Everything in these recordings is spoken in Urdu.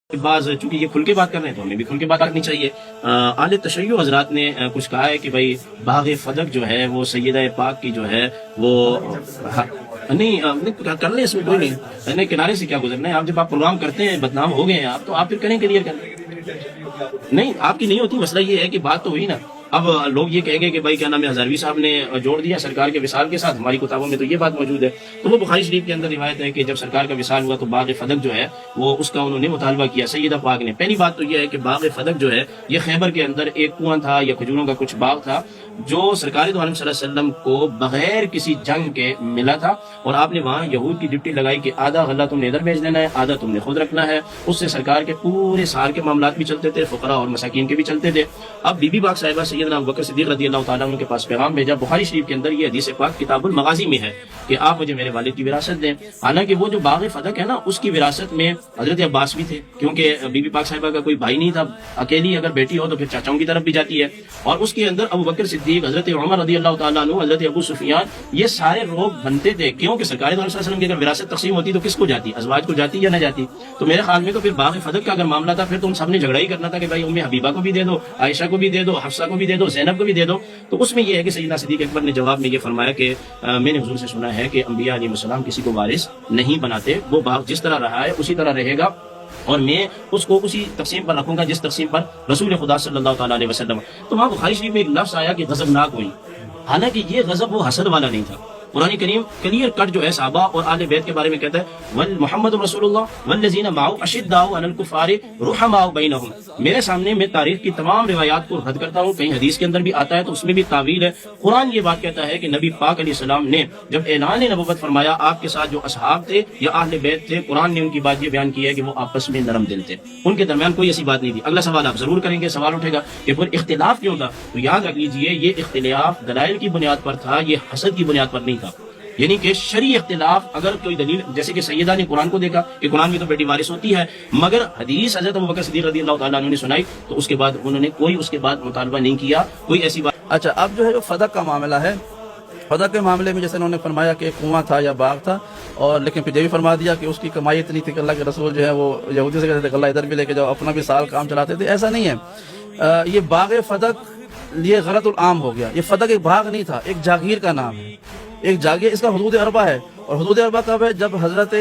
بعض چونکہ یہ کھل کے بات کر رہے ہیں تو ہمیں بھی کھل کے بات کرنی چاہیے۔ اہل تشیع حضرات نے کچھ کہا ہے کہ بھائی باغ فدق جو ہے وہ سیدہ پاک کی جو ہے وہ نہیں کر لیں، اس میں کوئی نہیں، کنارے سے کیا گزرنا ہے۔ آپ جب آپ پروگرام کرتے ہیں بدنام ہو گئے ہیں آپ، تو آپ پھر کریں کلیئر کریں۔ نہیں آپ کی نہیں ہوتی، مسئلہ یہ ہے کہ بات تو ہوئی نا۔ اب لوگ یہ کہیں گے کہ بھائی کیا نام ہے ہزاروی صاحب نے جوڑ دیا سرکار کے وصال کے ساتھ، ہماری کتابوں میں تو یہ بات موجود ہے۔ تو وہ بخاری شریف کے اندر روایت ہے کہ جب سرکار کا وصال ہوا تو باغ فدق جو ہے وہ اس کا انہوں نے مطالبہ کیا سیدہ پاک نے۔ پہلی بات تو یہ ہے کہ باغ فدق جو ہے یہ خیبر کے اندر ایک کنواں تھا یا کھجوروں کا کچھ باغ تھا جو سرکار دو عالم صلی اللہ علیہ وسلم کو بغیر کسی جنگ کے ملا تھا، اور آپ نے وہاں یہود کی ڈپٹی لگائی کہ آدھا غلہ تم نے ادھر بھیج دینا ہے، آدھا تم نے خود رکھنا ہے۔ اس سے سرکار کے پورے سال کے معاملات بھی چلتے تھے، فقراء اور مساکین کے بھی چلتے تھے۔ اب بی بی پاک صاحبہ سیدنا ابوبکر صدیق رضی اللہ تعالیٰ عنہ کے پاس پیغام بھیجا۔ بخاری شریف کے اندر یہ حدیث پاک کتاب المغازی میں ہے کہ آپ مجھے میرے والد کی وراثت دیں۔ حالانکہ وہ جو باغ فدق ہے نا، اس کی وراثت میں حضرت عباس بھی تھے، کیونکہ بی بی پاک صاحبہ کا کوئی بھائی نہیں تھا، اکیلی اگر بیٹی ہو تو پھر چاچاؤں کی طرف بھی جاتی ہے۔ اور اس کے اندر ابوبکر صدیق، حضرت عمر رضی اللہ تعالیٰ عنہ، حضرت ابو سفیان، یہ سارے لوگ بنتے تھے، کیونکہ سرکار دو علیہ وسلم کی اگر وراثت تقسیم ہوتی تو کس کو جاتی؟ ازواج کو جاتی یا نہ جاتی؟ تو میرے خیال میں تو پھر باغ فدق کا اگر معاملہ تھا پھر تو ان سب نے جھگڑا ہی کرنا تھا کہ بھائی ام حبیبہ کو بھی دے دو، عائشہ کو بھی دے دو، حفصہ کو بھی دے دو، زینب کو بھی دے دو۔ تو اس میں یہ ہے کہ سیدنا صدیق اکبر نے جواب میں یہ فرمایا کہ میں نے حضور سے سنا ہے کہ انبیاء علیہ السلام کسی کو وارث نہیں بناتے، وہ باغ جس طرح رہا ہے اسی طرح رہے گا، اور میں اس کو اسی تقسیم پر رکھوں گا جس تقسیم پر رسول خدا صلی اللہ تعالیٰ علیہ وسلم۔ تو وہاں بخاری شریف میں ایک لفظ آیا کہ غضبناک ہوئی، حالانکہ یہ غضب وہ حسد والا نہیں تھا۔ قرآن کریم کلیئر کٹ جو ہے صحابہ اور آل بیت کے بارے میں کہتا ہے محمد رسول اللہ والذین معه اشداء علی الکفار رحماء بینہم۔ میرے سامنے میں تاریخ کی تمام روایات کو رد کرتا ہوں، کہیں حدیث کے اندر بھی آتا ہے تو اس میں بھی تعویل ہے۔ قرآن یہ بات کہتا ہے کہ نبی پاک علیہ السلام نے جب اعلان نبوت فرمایا، آپ کے ساتھ جو اصحاب تھے یا اہل بیت تھے، قرآن نے ان کی بات یہ بیان کی ہے کہ وہ آپس میں نرم دل تھے، ان کے درمیان کوئی ایسی بات نہیں تھی۔ اگلا سوال آپ ضرور کریں گے، سوال اٹھے گا کہ پھر اختلاف کیوں تھا؟ تو یاد رکھ لیجئے یہ اختلاف دلائل کی بنیاد پر تھا، یہ حسد کی بنیاد پر نہیں تھا۔ یعنی کہ شرعی اختلاف اگر کوئی دلیل، جیسے کہ سیدہ نے قرآن کو دیکھا کہ قرآن میں تو بیٹی وارث ہوتی ہے، مگر حدیث حضرت ابوبکر صدیق رضی اللہ تعالیٰ عنہ نے سنائی تو اس کے بعد انہوں نے کوئی اس کے بعد مطالبہ نہیں کیا، کوئی ایسی بات۔ اچھا، اب جو ہے جو فدق کا معاملہ ہے، فدق کے معاملے میں جیسے انہوں نے فرمایا کہ ایک کنواں تھا یا باغ تھا، اور لیکن پھر یہ بھی فرما دیا کہ اس کی کمائی اتنی تھی کہ اللہ کے رسول جو ہے وہ یہودی سے کہتے تھے کہ اللہ ادھر بھی لے کے جاؤ، اپنا بھی سال کام چلاتے تھے۔ ایسا نہیں ہے، یہ باغ فدق یہ غلط العام ہو گیا۔ یہ فدق ایک باغ نہیں تھا، ایک جاگیر کا نام ہے، ایک جاگیر، اس کا حدود اربع ہے۔ اور حدود اربع کب ہے؟ جب حضرت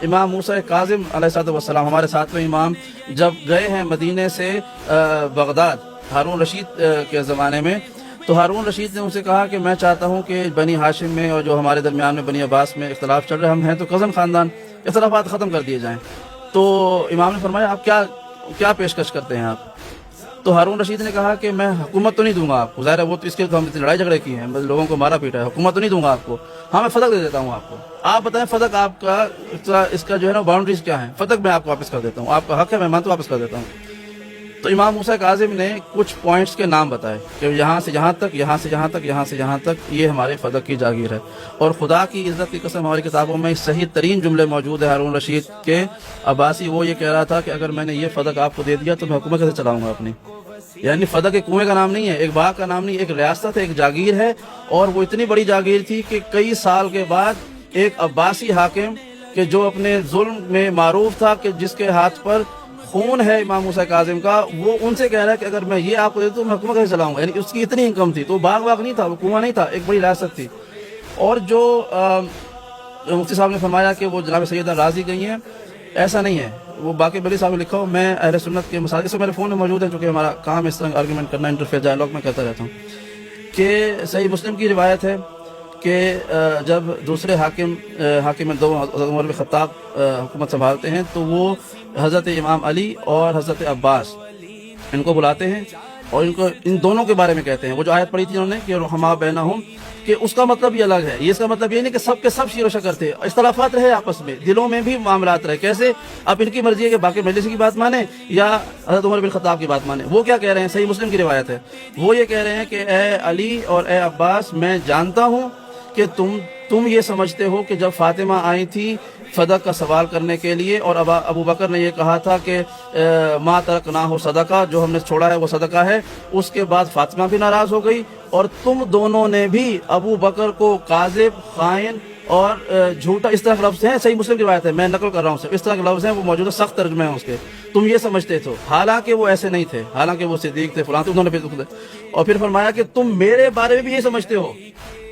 امام موسیٰ کاظم علیہ السلام، ہمارے ساتویں امام، جب گئے ہیں مدینے سے بغداد ہارون رشید کے زمانے میں، تو ہارون رشید نے ان سے کہا کہ میں چاہتا ہوں کہ بنی ہاشم میں اور جو ہمارے درمیان میں بنی عباس میں اختلاف چل رہے، ہم ہیں تو کزن خاندان، اختلافات ختم کر دیے جائیں۔ تو امام نے فرمایا آپ کیا پیشکش کرتے ہیں آپ؟ تو ہارون رشید نے کہا کہ میں حکومت تو نہیں دوں گا آپ کو، ظاہر ہے وہ تو اس کے تو ہم لڑائی جھگڑے کی ہیں، بس لوگوں کو مارا پیٹا ہے، حکومت تو نہیں دوں گا آپ کو، ہاں میں فدق دے دیتا ہوں آپ کو۔ آپ بتائیں فدق آپ کا اس کا جو ہے نا باؤنڈریز کیا ہے؟ فدق میں آپ کو واپس کر دیتا ہوں، آپ کا حق ہے، میں مانتا ہوں واپس کر دیتا ہوں۔ تو امام موسیٰ کاظم نے کچھ پوائنٹس کے نام بتائے کہ یہاں سے یہاں تک، یہاں سے یہاں تک، یہاں سے یہاں تک یہ ہمارے فدق کی جاگیر ہے۔ اور خدا کی عزت کی قسم ہماری کتابوں میں صحیح ترین جملے موجود ہیں ہارون رشید کے عباسی۔ وہ یہ کہہ رہا تھا کہ اگر میں نے یہ فدق آپ کو دے دیا تو میں حکومت کیسے چلاؤں گا اپنی؟ یعنی فدق ایک کنویں کا نام نہیں ہے، ایک باغ کا نام نہیں، ایک ریاست ہے، ایک جاگیر ہے۔ اور وہ اتنی بڑی جاگیر تھی کہ کئی سال کے بعد ایک عباسی حاکم کہ جو اپنے ظلم میں معروف تھا، کہ جس کے ہاتھ پر خون ہے امام موسیٰ کاظم کا، وہ ان سے کہہ رہا ہے کہ اگر میں یہ آپ کو دے دوں تو میں حکومت کیسے چلاؤں گا؟ یعنی اس کی اتنی انکم تھی، تو باغ نہیں تھا، وہ کنواں نہیں تھا، ایک بڑی ریاست تھی۔ اور جو مفتی صاحب نے فرمایا کہ وہ جناب سیدہ راضی گئی ہیں، ایسا نہیں ہے، وہ باقی بلی صاحب نے لکھا ہو، میں اہل سنت کے مسائل اس میں میرے فون میں موجود ہے، چونکہ ہمارا کام اس طرح آرگومنٹ کرنا، انٹرفیئر ڈائلاگ میں کرتا رہتا ہوں، کہ صحیح مسلم کی روایت ہے کہ جب دوسرے حاکم دو حضرت عمر بن خطاب حکومت سنبھالتے ہیں تو وہ حضرت امام علی اور حضرت عباس ان کو بلاتے ہیں اور ان دونوں کے بارے میں کہتے ہیں۔ وہ جو آیت پڑھی تھی انہوں نے کہ رحماء بینہم، کہ اس کا مطلب یہ الگ ہے، یہ اس کا مطلب یہ نہیں کہ سب کے سب شیر و شکر تھے، اختلافات رہے آپس میں، دلوں میں بھی معاملات رہے۔ کیسے؟ اب ان کی مرضی ہے کہ باقی مجلس کی بات مانیں یا حضرت عمر بن خطاب کی بات مانیں۔ وہ کیا کہہ رہے ہیں؟ صحیح مسلم کی روایت ہے، وہ یہ کہہ رہے ہیں کہ اے علی اور اے عباس، میں جانتا ہوں کہ تم یہ سمجھتے ہو کہ جب فاطمہ آئی تھی فدق کا سوال کرنے کے لیے اور ابو بکر نے یہ کہا تھا کہ ما ترکنا ہو صدقہ، جو ہم نے چھوڑا ہے وہ صدقہ ہے، اس کے بعد فاطمہ بھی ناراض ہو گئی اور تم دونوں نے بھی ابو بکر کو کاذب، خائن اور جھوٹا اس طرح کے لفظ ہیں, صحیح مسلم کی روایت ہے, میں نقل کر رہا ہوں, اس طرح کے لفظ ہیں وہ موجود ہے, سخت ترجمے ہیں اس کے, تم یہ سمجھتے تھے, حالانکہ وہ ایسے نہیں تھے, حالانکہ وہ صدیق تھے, فلاں تھے, انہوں نے اور پھر فرمایا کہ تم میرے بارے میں بھی یہ سمجھتے ہو.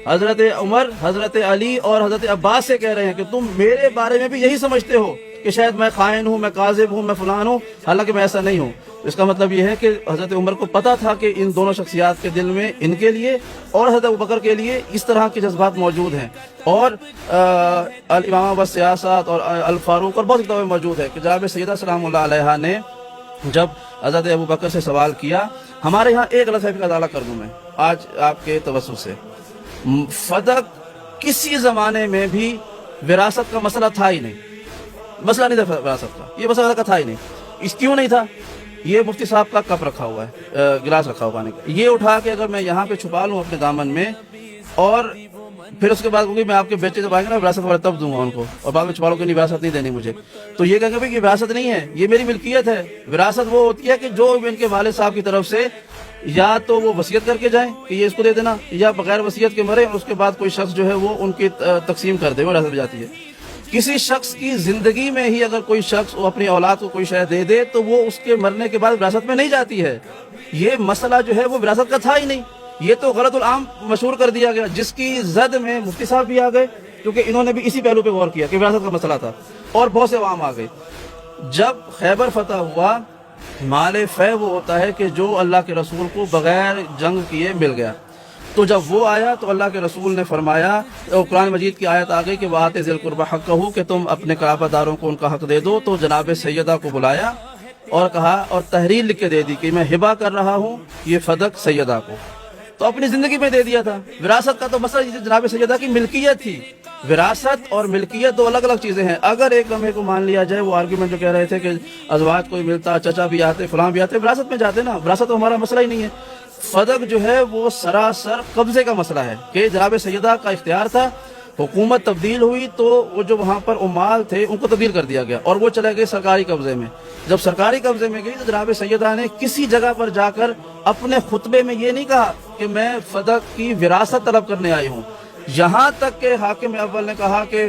حضرت عمر, حضرت علی اور حضرت عباس سے کہہ رہے ہیں کہ تم میرے بارے میں بھی یہی سمجھتے ہو کہ شاید میں خائن ہوں, میں کاذب ہوں, میں فلان ہوں, حالانکہ میں ایسا نہیں ہوں. اس کا مطلب یہ ہے کہ حضرت عمر کو پتا تھا کہ ان دونوں شخصیات کے دل میں, ان کے لیے اور حضرت ابوبکر کے لیے اس طرح کے جذبات موجود ہیں. اور الامامہ والسیاست اور الفاروق اور بہت کتابیں موجود ہے کہ جناب سیدہ سلام اللہ علیہا نے جب حضرت ابوبکر سے سوال کیا, ہمارے یہاں ایک لفظ کا اضافہ کر دوں میں آج آپ کے توسط سے, فدق کسی زمانے میں بھی وراثت کا مسئلہ تھا ہی نہیں, مسئلہ نہیں تھا وراثت کا, یہ مسئلہ کا تھا ہی نہیں. اس کیوں نہیں تھا؟ یہ مفتی صاحب کا کپ رکھا ہوا ہے, گلاس رکھا ہوا پانی کا, یہ اٹھا کے اگر میں یہاں پہ چھپا لوں اپنے دامن میں, اور پھر اس کے بعد کیونکہ میں آپ کے بیچے جب آئیں گے نا وراثت والا تب دوں گا ان کو, اور بعد میں چھپا لوں کہ نہیں وراثت نہیں دینی مجھے, تو یہ کہیں گے بھائی یہ وراثت نہیں ہے, یہ میری ملکیت ہے. وراثت وہ ہوتی ہے کہ جو ان کے والد صاحب کی طرف سے یا تو وہ وصیت کر کے جائیں کہ یہ اس کو دے دینا, یا بغیر وصیت کے مرے اور اس کے بعد کوئی شخص جو ہے وہ ان کی تقسیم کر دے, وہ وراثت جاتی ہے. کسی شخص کی زندگی میں ہی اگر کوئی شخص اپنی اولاد کو کوئی شے دے دے تو وہ اس کے مرنے کے بعد وراثت میں نہیں جاتی ہے. یہ مسئلہ جو ہے وہ وراثت کا تھا ہی نہیں, یہ تو غلط العام مشہور کر دیا گیا, جس کی زد میں مفتی صاحب بھی آ گئے کیونکہ انہوں نے بھی اسی پہلو پہ غور کیا کہ وراثت کا مسئلہ تھا, اور بہت سے عوام آ گئے. جب خیبر فتح ہوا, مال فے وہ ہوتا ہے کہ جو اللہ کے رسول کو بغیر جنگ کیے مل گیا. تو جب وہ آیا تو اللہ کے رسول نے فرمایا, قرآن مجید کی آیت آ گئی کہ وَآتِ ذِی الْقُرْبَىٰ حَقَّهُ, کہ تم اپنے قرابہ داروں کو ان کا حق دے دو. تو جناب سیدہ کو بلایا اور کہا, اور تحریر لکھ کے دے دی کہ میں ہبہ کر رہا ہوں یہ فدق سیدہ کو. تو اپنی زندگی میں دے دیا تھا. وراثت کا تو مسئلہ جناب سیدہ کی ملکیت تھی. وراثت اور ملکیت دو الگ الگ چیزیں ہیں. اگر ایک لمحے کو مان لیا جائے, وہ آرگیومنٹ جو کہہ رہے تھے کہ ازواج کوئی ملتا, چچا بھی آتے, فلاں بھی آتے, وراثت میں جاتے نا, وراثت تو ہمارا مسئلہ ہی نہیں ہے. فدق جو ہے وہ سراسر قبضے کا مسئلہ ہے کہ جناب سیدہ کا اختیار تھا, حکومت تبدیل ہوئی تو وہ جو وہاں پر عمال تھے ان کو تبدیل کر دیا گیا اور وہ چلے گئے سرکاری قبضے میں. جب سرکاری قبضے میں گئی تو جناب سیدہ نے کسی جگہ پر جا کر اپنے خطبے میں یہ نہیں کہا کہ میں فدق کی وراثت طلب کرنے آئی ہوں, یہاں تک کہ حاکم اول نے کہا کہ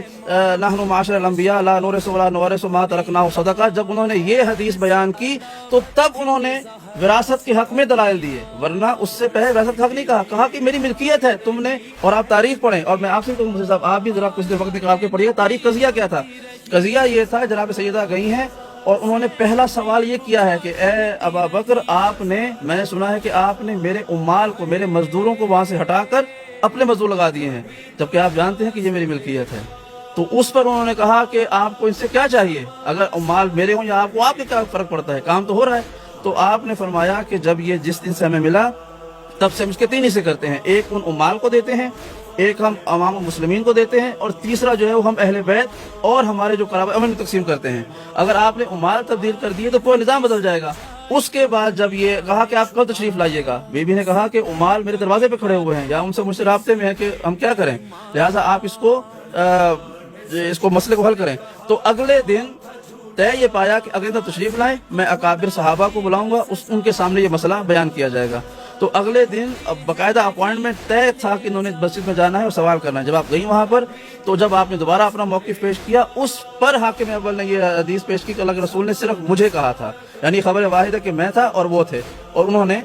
نحن معاشر الانبیاء لا نورث ولا نورث ما ترکناہ صدقہ. جب انہوں نے یہ حدیث بیان کی تو تب انہوں نے وراثت کے حق میں دلائل دیے, ورنہ اس سے پہلے وراثت کا حق نہیں کہا. کہا کہ میری ملکیت ہے تم نے, اور آپ تاریخ پڑھیں. اور میں آپ سے کہوں صاحب, آپ بھی ذرا کچھ دیر وقت نکال کے پڑھیے تاریخ. قضیہ کیا تھا؟ قضیہ یہ تھا, جناب سیدہ گئی ہیں اور انہوں نے پہلا سوال یہ کیا ہے کہ اے ابا بکر, آپ نے, میں نے سنا ہے کہ آپ نے میرے عمال کو, میرے مزدوروں کو وہاں سے ہٹا کر اپنے مزدور لگا دیے ہیں, جبکہ آپ جانتے ہیں کہ یہ میری ملکیت ہے. تو اس پر انہوں نے کہا کہ آپ کو ان سے کیا چاہیے, اگر عمال میرے ہوں یا آپ کو, آپ کے کیا فرق پڑتا ہے, کام تو ہو رہا ہے. تو آپ نے فرمایا کہ جب یہ جس دن سے ہمیں ملا تب سے ہم اس کے 3 حصے کرتے ہیں, ایک ان عمال کو دیتے ہیں, ایک ہم عوام المسلمین کو دیتے ہیں, اور تیسرا جو ہے وہ ہم اہل بیت اور ہمارے جو قرابہ امن میں تقسیم کرتے ہیں. اگر آپ نے عمال تبدیل کر دیے تو پورا نظام بدل جائے گا. اس کے بعد جب یہ کہا کہ آپ کب تشریف لائیے گا, بی بی نے کہا کہ عمال میرے دروازے پہ کھڑے ہوئے ہیں یا ان سے مجھ سے رابطے میں ہیں کہ ہم کیا کریں, لہٰذا آپ اس کو مسئلے کو حل کریں. تو اگلے دن طے یہ پایا کہ اگلے دن تشریف لائیں, میں اکابر صحابہ کو بلاؤں گا, ان کے سامنے یہ مسئلہ بیان کیا جائے گا. تو اگلے دن باقاعدہ اپوائنٹمنٹ طے تھا کہ انہوں نے مسجد میں جانا ہے اور سوال کرنا ہے. جب آپ گئی وہاں پر تو جب آپ نے دوبارہ اپنا موقف پیش کیا, اس پر حاکم اول نے یہ حدیث پیش کی کہ اللہ کے رسول نے صرف مجھے کہا تھا, یعنی خبر واحد ہے کہ میں تھا اور وہ تھے, اور انہوں نے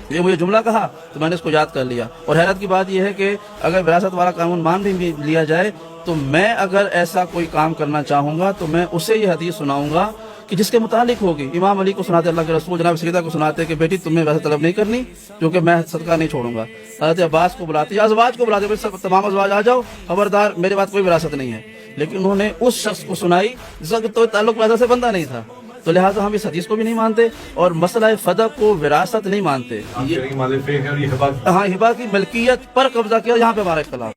یہ مجھے جملہ کہا تو میں نے اس کو یاد کر لیا. اور حیرت کی بات یہ ہے کہ اگر وراثت والا قانون مان بھی لیا جائے تو میں اگر ایسا کوئی کام کرنا چاہوں گا تو میں اسے یہ حدیث سناؤں گا کہ جس کے متعلق ہوگی. امام علی کو سناتے اللہ کے رسول, جناب سیدہ کو سناتے کہ بیٹی تمہیں وراثت طلب نہیں کرنی کیونکہ میں صدقہ نہیں چھوڑوں گا. حضرت عباس کو بلاتے یا ازواج کو بلاتے, تمام ازواج آ جاؤ, خبردار میرے بعد کوئی وراثت نہیں ہے. لیکن انہوں نے اس شخص کو سنائی جس کا تو تعلق وراثت سے بندہ نہیں تھا, تو لہٰذا ہم اس حدیث کو بھی نہیں مانتے اور مسئلہ فدق کو وراثت نہیں مانتے. ہاں, ہبہ کی ملکیت پر قبضہ کیا, یہاں پہ ہمارا اختلاف.